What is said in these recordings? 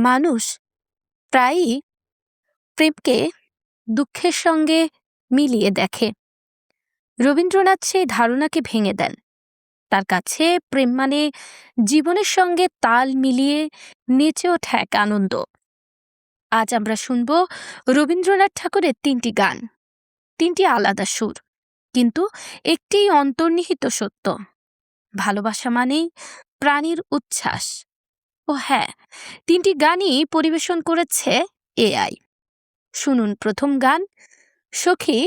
মানুষ প্রায়ই প্রেমকে দুঃখের সঙ্গে মিলিয়ে দেখে। রবীন্দ্রনাথ সেই ধারণাকে ভেঙে দেন। তার কাছে প্রেম মানে জীবনের সঙ্গে তাল মিলিয়ে নেচে ওঠা এক আনন্দ। আজ আমরা শুনব রবীন্দ্রনাথ ঠাকুরের ৩টি গান, ৩টি আলাদা সুর, কিন্তু একটি অন্তর্নিহিত সত্য: ভালোবাসা মানেই প্রাণীর উচ্ছ্বাস। ও হ্যাঁ, ৩টি গানই পরিবেশন করেছে এআই। শুনুন প্রথম গান, সখী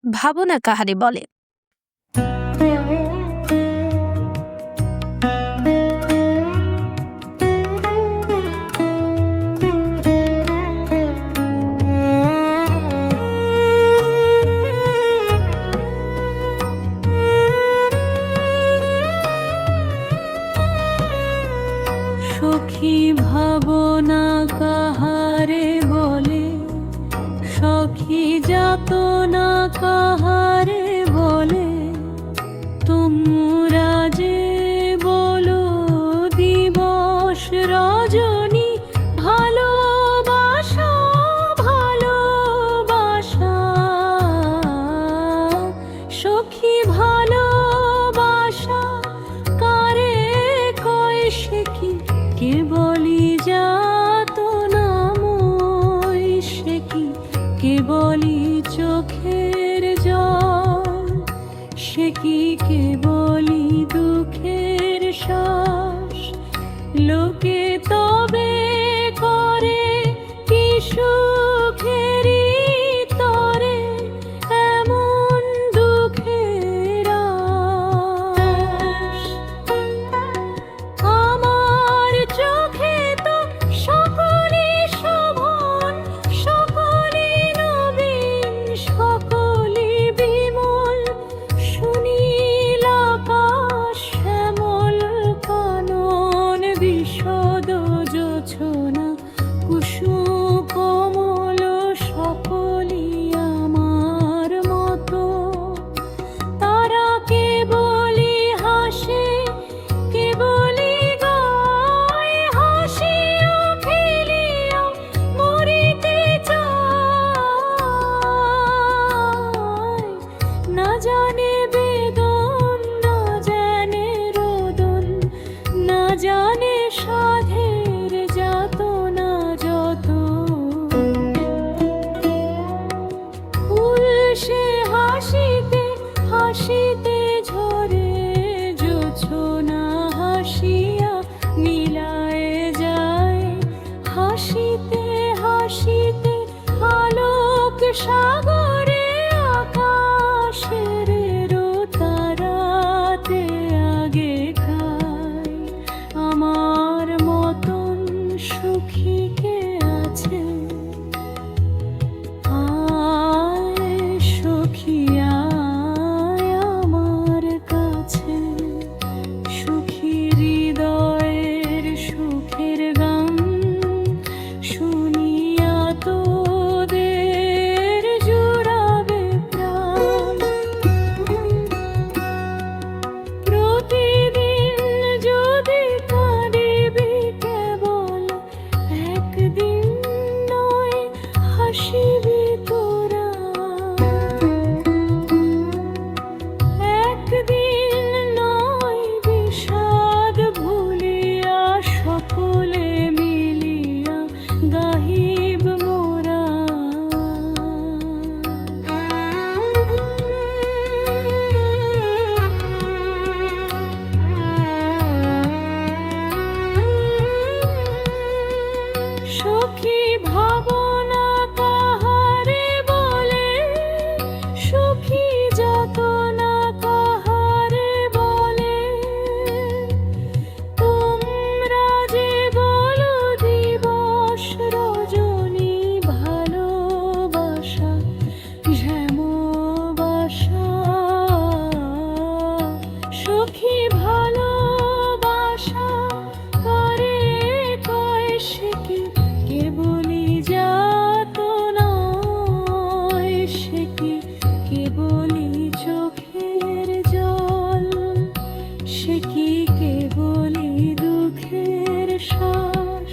ভাবনা কাহারে বলে। সখী ভাবনা কাহারে বলে, সখী যাতনা কাহারে বলে, তোমরা যে বলো দিবস রজনী ভালোবাসা ভালোবাসা। সখী ভালোবাসা কারে কয় সে কি, কে বলি যাতনাময় সে কি, কে বলি চোখের জল সে কি, কে বলি দুঃখের শ্বাস। লোকে তবে করে কি সুখেরই তরে এমন দুঃখের আশ। আমার চোখে তো সকলে শোভন, সকলে নবীন, সকলে বিমল, সুনীল আকাশ শ্যামল কানন, বিশদ জোছনা কুসুম কমল, সকলি আমার মতো। তারা কেবলি হাসে, কেবলি গায়, হাসিয়া খেলিয়া মরিতে চায়। না জানে বেদন, না জানে রোদন, না জানে সাধের যাতনা যত। ফুল সে হাসিতে হাসিতে ঝরে, জোছনা হাসিয়া মিলায় যায়। হাসিতে হাসিতে আলোক সাগরে, আকাশের তারাতে আগে খায়। আমার মতন সুখী কে আছে, আয় সখী আয় আমার কাছে। সুখী হৃদয়ের সুখের গান শুনিয়া তোদের জুড়াবে প্রাণ। প্রতিদিন যদি কাঁদিবি কেবল, একদিন নয় হাসিবি তোরা। একদিন নয় বিষাদ ভুলিয়া, সকলে মিলিয়া গাহিব মোরা। সখী ভাবনা কাহারে বলে, সখী যাতনা কাহারে বলে, তোমরা যে বলো দিবস রজনী ভালোবাসা ঝেমবাসা। সখী ভালোবাসা করে কয় সে কি, কে বলি যাতনাময় সে কি, কে বলি চোখের জল সে কি, কে বলি দুঃখের শ্বাস।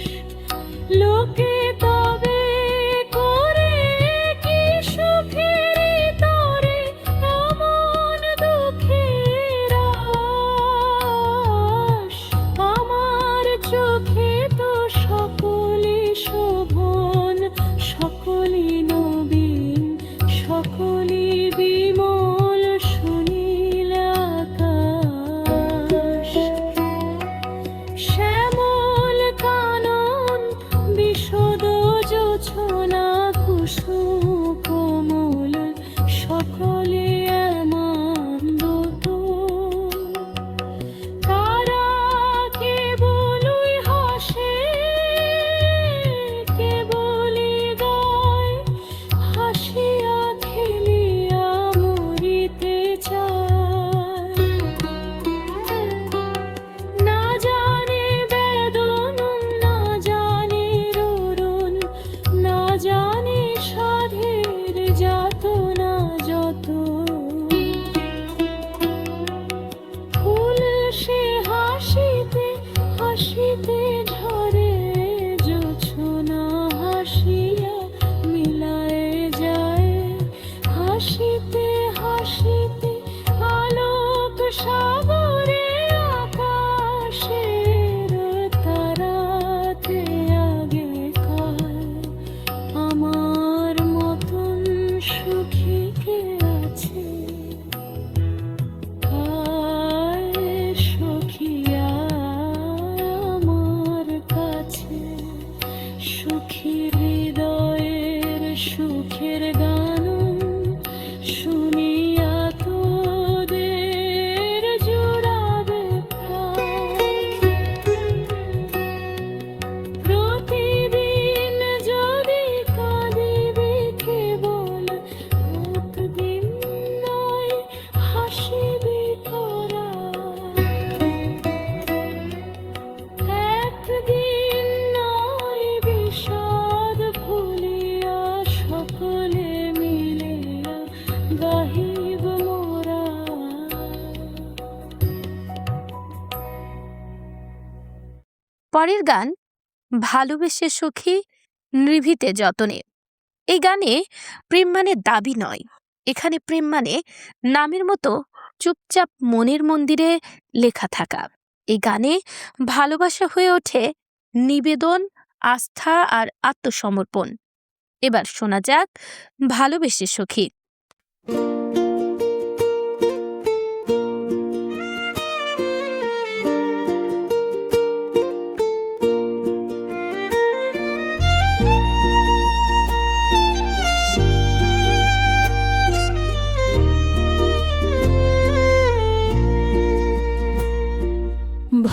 সুখী হৃদয়ের সুখের গান শুনিয়া তোদের জোড়াবে প্রতিদিন যদি কাঁদিবে কেবল প্রতিদিন নয় হাসিবে তোরা একদিন নয় বিষাদ ভুলিয়া সকলে মিলিয়া গাহিব মোরা। পরের গান ভালোবেসে সখী নিভৃতে যতনে। এই গানে প্রেম মানে দাবি নয়, এখানে প্রেম মানে নামের মতো চুপচাপ মনের মন্দিরে লেখা থাকা। এই গানে ভালোবাসা হয়ে ওঠে নিবেদন, আস্থা আর আত্মসমর্পণ। এবার শোনা যাক ভালোবেসে সখী।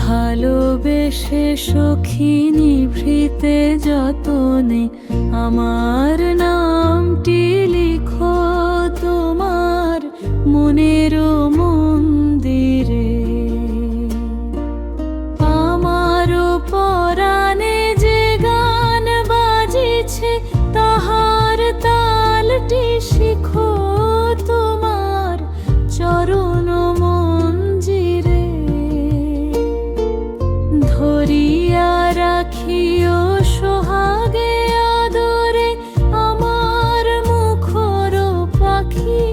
ভালোবেসে সখী নিভৃতে যতনে আমার নামটি লিখো তোমার মনের মন্দিরে। আমার পরাণে যে গান বাজিছে তাহার তালটি শিখো তোমার চরণ মঞ্জিরে। ধরিয়া রাখিও সোহাগে আদরে আমার মুখর পাখি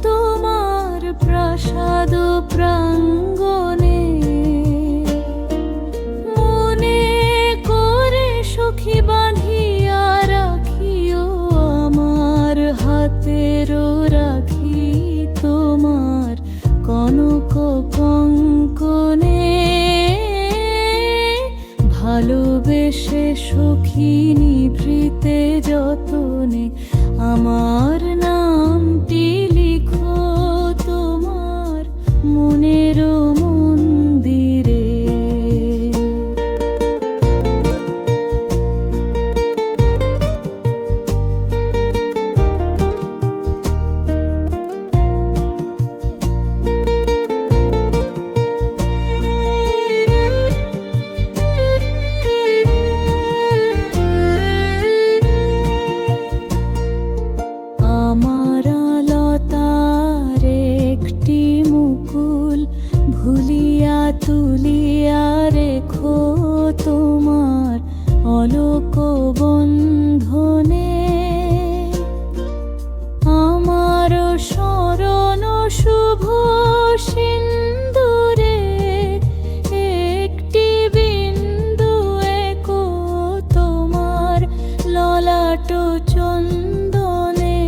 তোমার প্রাসাদ প্রাঙ্গণে। মনে করে সখী বাঁধিয়া রাখিও আমার হাতের রাখি তোমার কনক কঙ্কনে। ভালোবেসে সখী নিভৃতে যতনে আমার নামটি লিখো তোমার মনের মন্দিরে। আমার লতার একটি মুকুল ভুলিয়া তুলিয়া রেখো তোমার অলোক বন্ধনে। আমার শরণ শুভ সিন্দুরে একটি বিন্দু একো তোমার ললাট চন্দনে।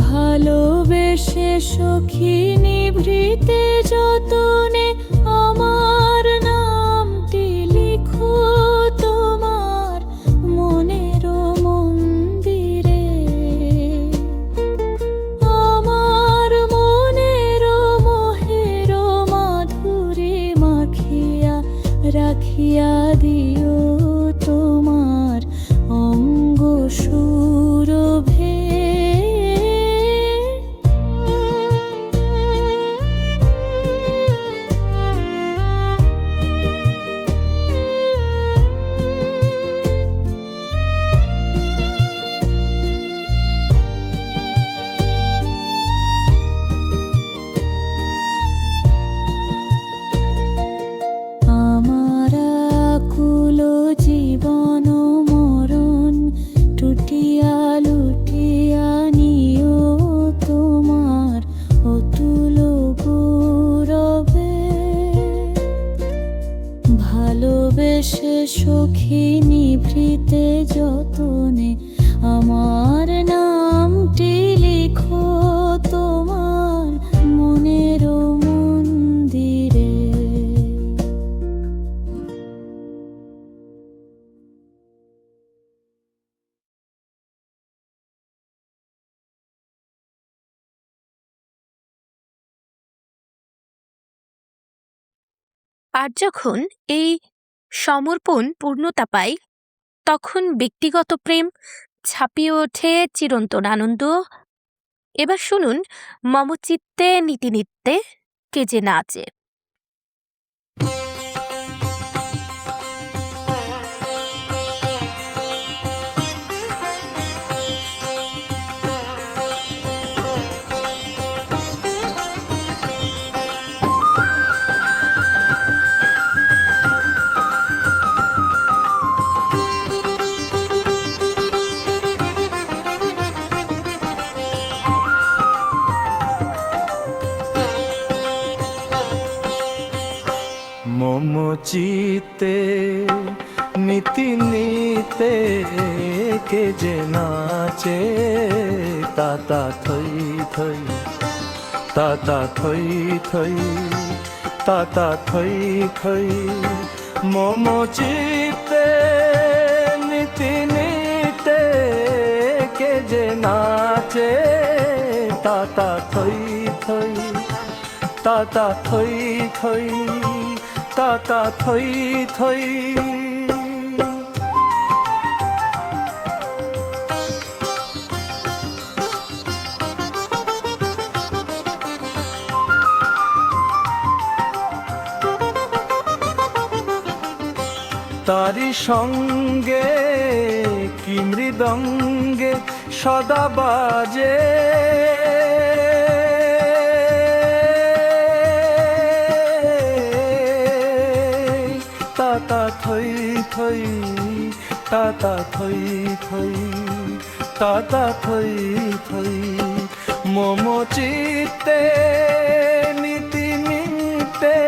ভালোবেসে সখী নিভৃতে যতনে আমার নামটি লিখো তোমার মনের মন্দিরে। আমার মনের মোহের মাধুরী মাখিয়া রাখিয়া দিও তোমার অঙ্গ সুরভে। আমার আকুল জীবন মরণ টুটিয়া লুটিয়া নিও তোমার অতুল গৌরবে। ভালোবেসে সখী নিভৃতে যতনে আমার নামটি লিখো তোমার মনের মন্দিরে। আর যখন এই সমর্পণ পূর্ণতা পায় তখন ব্যক্তিগত প্রেম ছাপিয়ে ওঠে চিরন্তন আনন্দ। এবার শুনুন মমচিত্তে নীতিনিত্যে কে যে নাচে। মমচিতে নীতি নিতে কে যে নাচে তাতা থই থই তাতা থই থই তাতা থই থই মমচিতে নীতি নিতে কে যে নাচে তাতা থই থই তাতা থই থই তাতা থই থই। তারি সঙ্গে কি মৃদঙ্গে সদা বাজে তাতা থই থই তাতা থই থই তাতা থই থই মমচিতে নীতি নিতে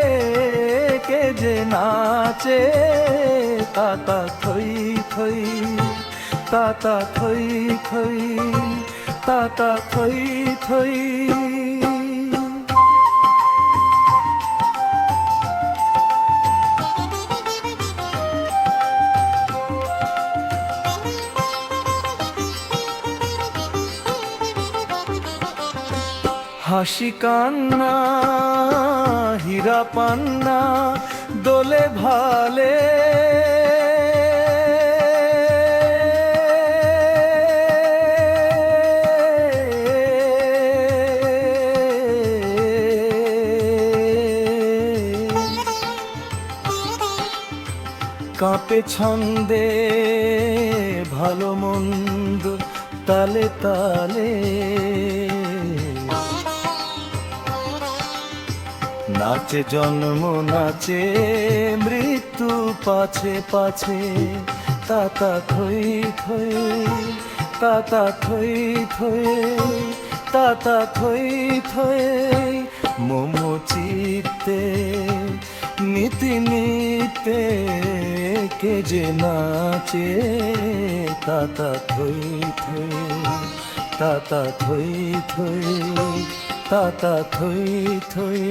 কে যে নাচে তাতা থই থই তাতা থই থই তাতা থই থই। হাসি কান্না হীরা পান্না দোলে ভালে কাঁপে ছন্দে ভালো মন্দ তালে তালে নাচে জন্ম নাচে মৃত্যু পাছে পাছে তাতা থই থই তাতা থই থই তাতা থই থই মমচিতে নীতি নিতে কে যে নাচে তাতা থই থই তাতা থই থই তাতা থই থই।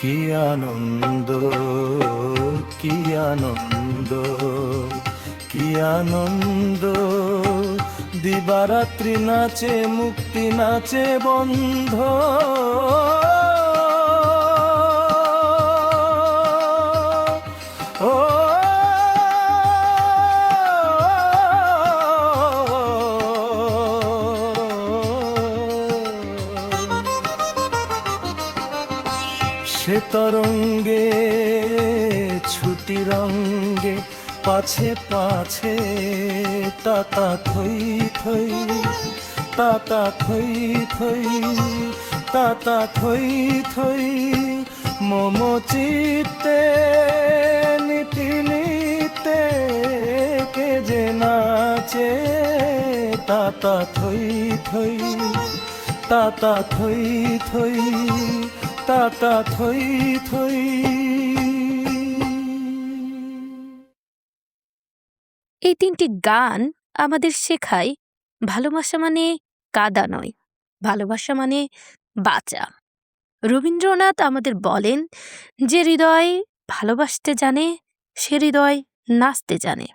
কি আনন্দ কি আনন্দ কি আনন্দ দিবারাত্রি নাচে মুক্তি নাচে বন্ধ ও সে তরঙ্গে ছুটি রঙ্গে পাছে পাছে তাতা থই থই তাতা থই থই তাতা থই থই মমচিতে নীতি নিতে কে যে নাচে তাতা থই থই তাতা থই থই তাতা থই থই। এই তিনটি গান আমাদের শেখায় ভালোবাসা মানে কাদা নয়, ভালোবাসা মানে বাঁচা। রবীন্দ্রনাথ আমাদের বলেন যে হৃদয় ভালোবাসতে জানে সে হৃদয় নাচতে জানে।